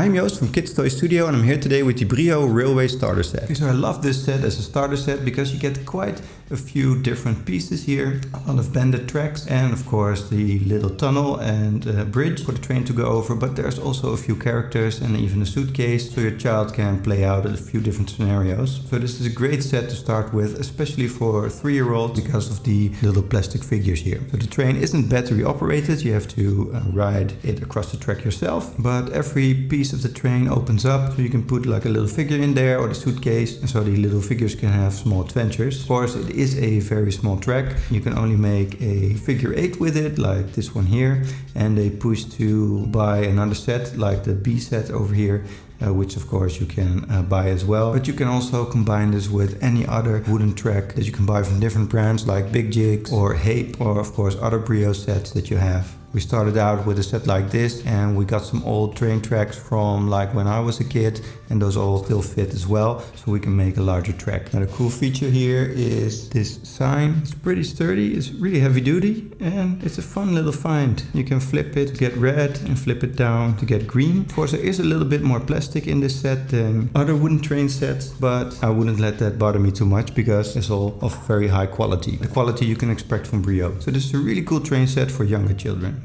I'm Joost from Kids Toy Studio and I'm here today with the Brio Railway Starter Set. Okay, so I love this set as a starter set because you get quite a few different pieces here. A lot of bended tracks and of course the little tunnel and bridge for the train to go over. But there's also a few characters and even a suitcase so your child can play out a few different scenarios. So this is a great set to start with, especially for 3-year-olds because of the little plastic figures here. So the train isn't battery operated, you have to ride it across the track yourself. But every piece of the train opens up so you can put like a little figure in there or the suitcase, and so the little figures can have small adventures. Of course, it is a very small track. You can only make a figure 8 with it, like this one here, and they push to buy another set like the B set over here, which of course you can buy as well. But you can also combine this with any other wooden track that you can buy from different brands like Big Jigs or Hape, or of course other Brio sets that you have. We started out with a set like this and we got some old train tracks from like when I was a kid, and those all still fit as well, so we can make a larger track. Now the cool feature here is this sign. It's pretty sturdy, it's really heavy duty, and it's a fun little find. You can flip it to get red and flip it down to get green. Of course there is a little bit more plastic in this set than other wooden train sets, but I wouldn't let that bother me too much because it's all of very high quality. The quality you can expect from Brio. So this is a really cool train set for younger children.